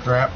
Crap.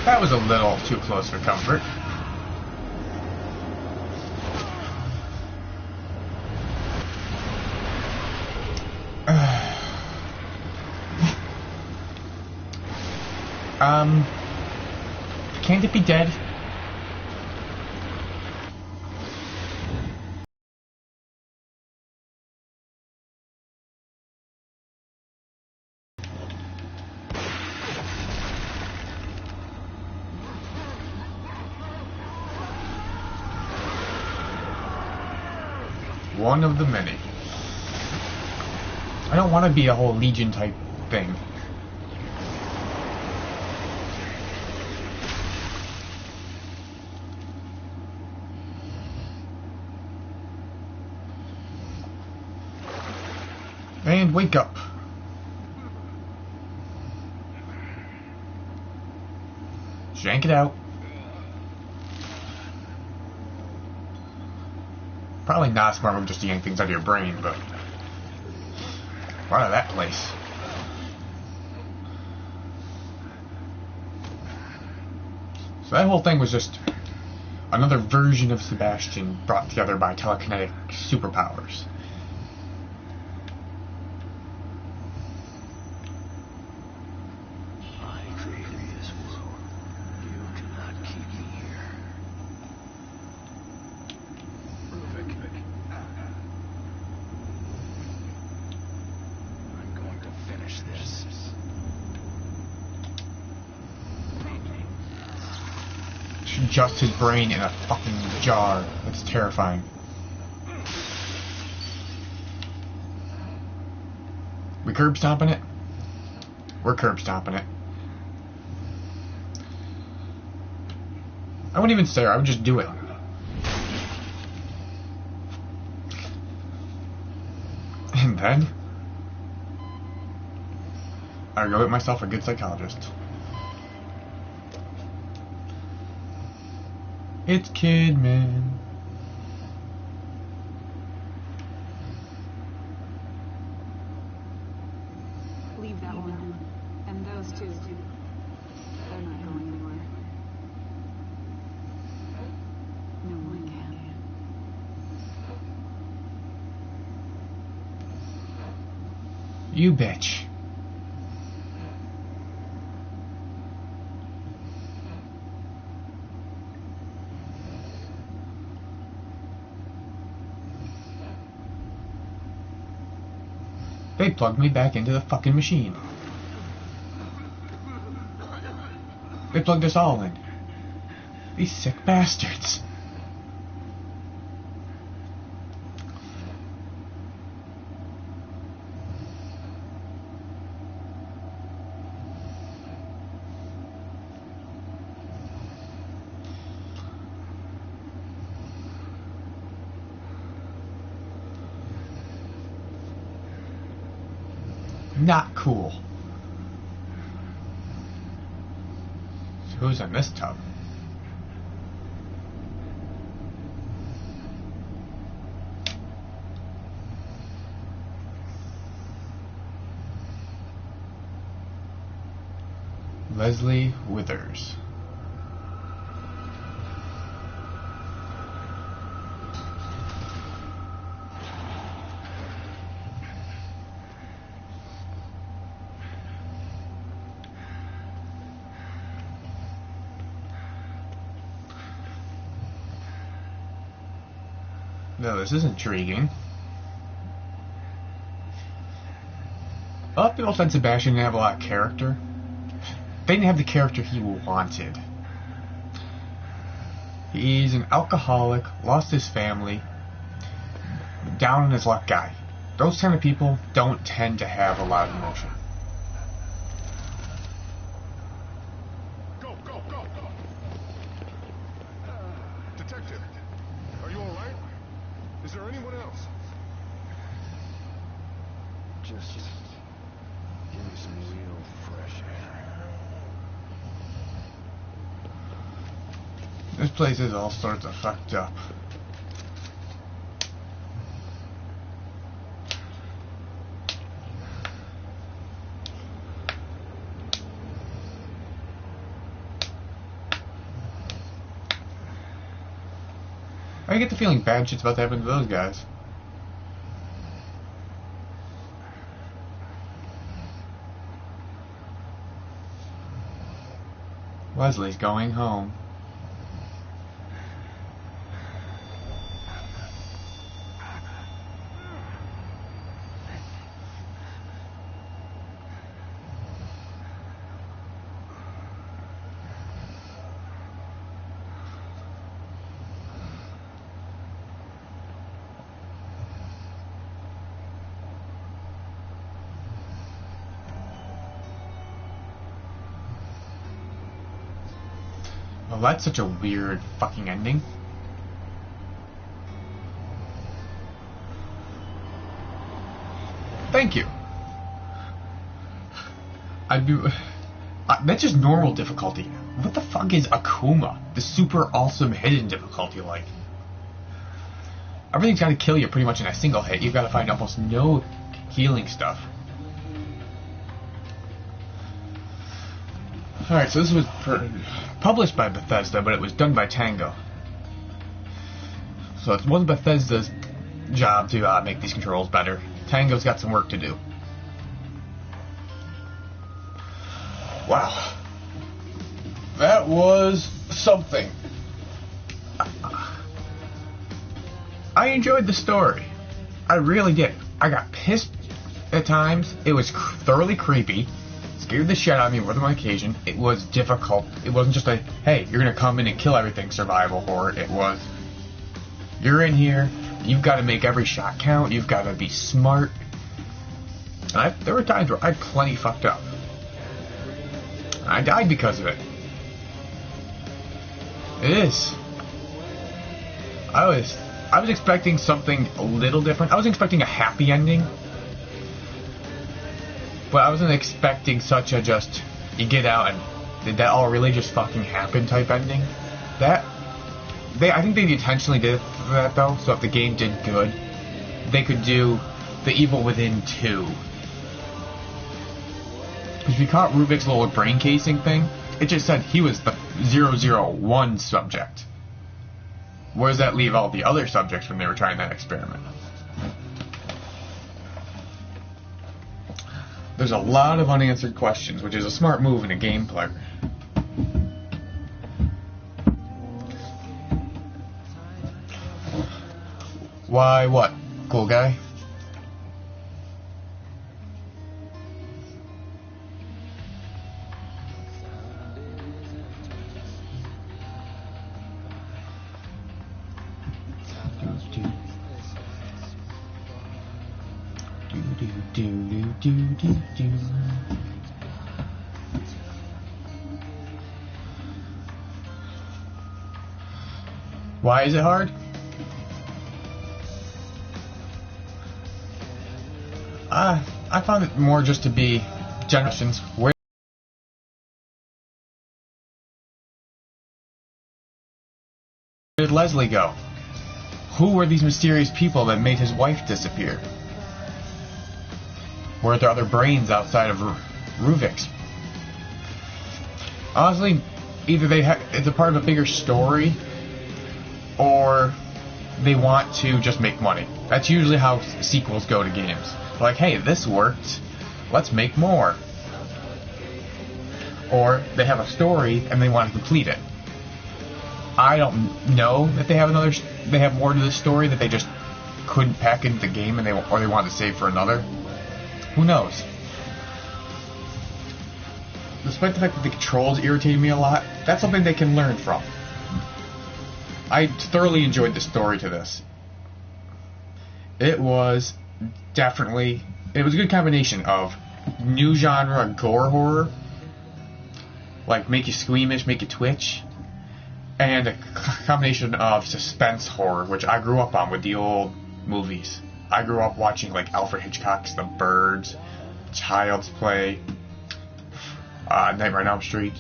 That was a little too close for comfort. Can't it be dead? One of the many. I don't want to be a whole Legion type thing. And wake up. Shank it out. Probably not smart move just to yank things out of your brain, but out of that place. So that whole thing was just another version of Sebastian brought together by telekinetic superpowers. Just his brain in a fucking jar. That's terrifying. We curb stomping it? We're curb stomping it. I wouldn't even stare, I would just do it. And then I go get myself a good psychologist. It's Kidman. Leave that one. And those two. They're not going anywhere. No one can. You bitch. They plugged me back into the fucking machine. They plugged us all in. These sick bastards. Not cool. So who's in this tub? Leslie Withers. No, this is intriguing. A lot of people said Sebastian didn't have a lot of character. They didn't have the character he wanted. He's an alcoholic, lost his family, down on his luck guy. Those kind of people don't tend to have a lot of emotion. Go, go, go, go. Detective, are you all right? Is there anyone else? Just give me some real fresh air. This place is all sorts of fucked up. I get the feeling bad shit's about to happen to those guys. Leslie's going home. Well, that's such a weird fucking ending. Thank you. That's just normal difficulty. What the fuck is Akuma? The super awesome hidden difficulty like? Everything's gotta kill you pretty much in a single hit. You've gotta find almost no healing stuff. Alright, so this was published by Bethesda, but it was done by Tango. So it wasn't Bethesda's job to make these controls better. Tango's got some work to do. Wow. That was something. I enjoyed the story. I really did. I got pissed at times. It was thoroughly creepy. Scared the shit out of me more than one occasion. It was difficult. It wasn't just a, hey, you're gonna come in and kill everything survival horror. It was, you're in here, you've got to make every shot count, you've got to be smart. And there were times where I plenty fucked up. I died because of it. It is. I was expecting something a little different. I was expecting a happy ending. But I wasn't expecting such a just, you get out and did that all really just fucking happen type ending. I think they intentionally did that though, so if the game did good, they could do the Evil Within 2. If you caught Rubik's little brain casing thing, it just said he was the 001 subject. Where does that leave all the other subjects when they were trying that experiment? There's a lot of unanswered questions, which is a smart move in a gameplay. Why, what? Cool guy? Why is it hard? I found it more just to be generations. Where did Leslie go? Who were these mysterious people that made his wife disappear? Were there other brains outside of Rubik's? Honestly, either it's a part of a bigger story, or they want to just make money. That's usually how sequels go to games. Like, hey, this worked, let's make more. Or they have a story and they want to complete it. I don't know if they have more to the story that they just couldn't pack into the game and they wanted to save for another. Who knows? Despite the fact that the controls irritated me a lot, that's something they can learn from. I thoroughly enjoyed the story to this. It was a good combination of new genre gore horror, like make you squeamish, make you twitch, and a combination of suspense horror, which I grew up on with the old movies. I grew up watching like Alfred Hitchcock's The Birds, Child's Play, Nightmare on Elm Street.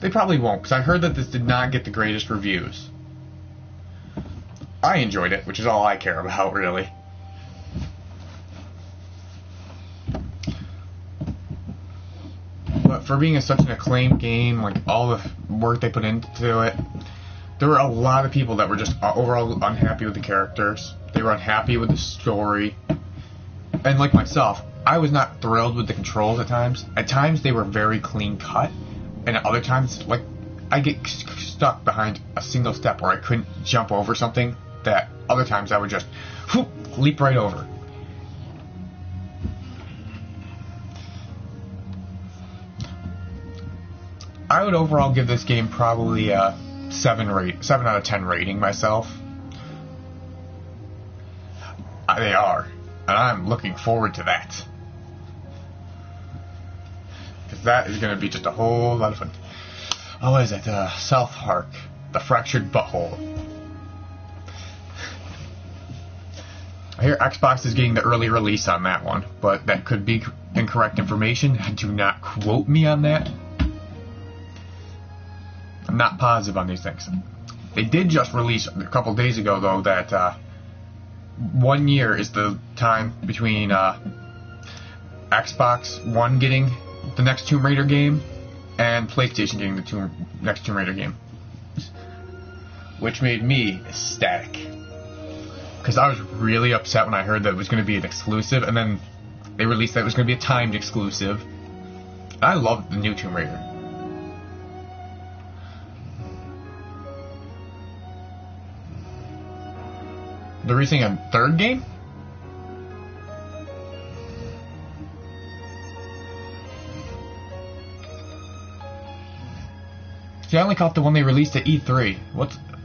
They probably won't, because I heard that this did not get the greatest reviews. I enjoyed it, which is all I care about, really. But for being such an acclaimed game, like all the work they put into it, there were a lot of people that were just overall unhappy with the characters. They were unhappy with the story. And like myself, I was not thrilled with the controls at times. At times they were very clean cut, and at other times, like, I get stuck behind a single step where I couldn't jump over something that other times I would just whoop, leap right over. I would overall give this game probably a 7 out of 10 rating myself. They are, and I'm looking forward to that. Because that is going to be just a whole lot of fun. Oh, what is it? South Park, The Fractured Butthole. I hear Xbox is getting the early release on that one, but that could be incorrect information. Do not quote me on that. I'm not positive on these things. They did just release a couple days ago, though, that 1 year is the time between Xbox One getting the next Tomb Raider game and PlayStation getting the next Tomb Raider game. Which made me ecstatic. Because I was really upset when I heard that it was going to be an exclusive, and then they released that it was going to be a timed exclusive. I love the new Tomb Raider. They're releasing a third game? See, I only caught the one they released at E3.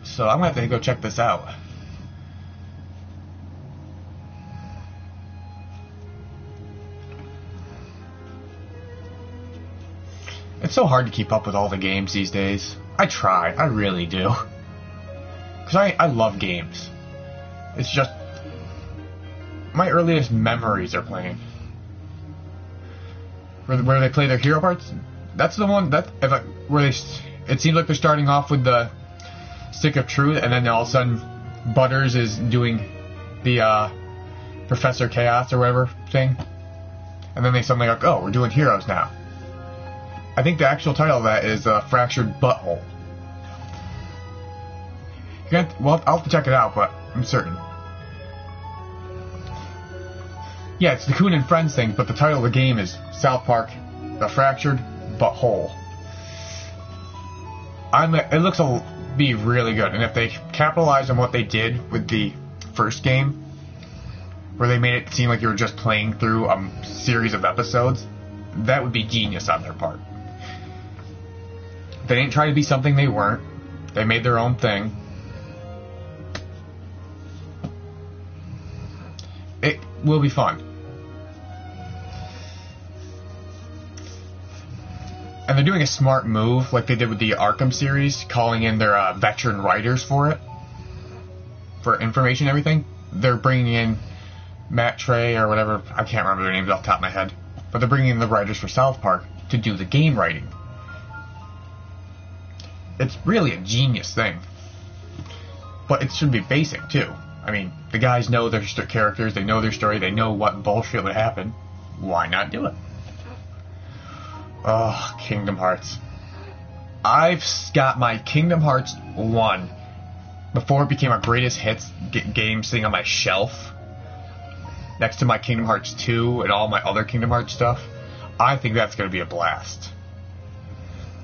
So I'm going to have to go check this out. It's so hard to keep up with all the games these days. I try. I really do. Because I love games. It's just my earliest memories are playing. Where they play their hero parts. That's the one where it seems like they're starting off with the Stick of Truth, and then all of a sudden Butters is doing the Professor Chaos or whatever thing, and then they suddenly go, oh, we're doing heroes now. I think the actual title of that is Fractured Butthole. Well, I'll have to check it out, but I'm certain. Yeah, it's the Coon and Friends thing, but the title of the game is South Park, The Fractured Butthole. It looks to be really good, and if they capitalize on what they did with the first game, where they made it seem like you were just playing through a series of episodes, that would be genius on their part. They didn't try to be something they weren't. They made their own thing. It will be fun. And they're doing a smart move, like they did with the Arkham series, calling in their veteran writers for it, for information and everything. They're bringing in Matt Trey or whatever, I can't remember their names off the top of my head, but they're bringing in the writers for South Park to do the game writing. It's really a genius thing. But it should be basic, too. I mean, the guys know their characters, they know their story, they know what bullshit would happen. Why not do it? Oh, Kingdom Hearts. I've got my Kingdom Hearts 1 before it became a greatest hits game sitting on my shelf next to my Kingdom Hearts 2 and all my other Kingdom Hearts stuff. I think that's going to be a blast.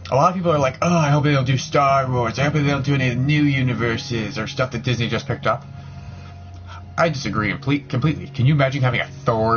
A lot of people are like, oh, I hope they don't do Star Wars. I hope they don't do any of the new universes or stuff that Disney just picked up. I disagree completely. Can you imagine having a Thor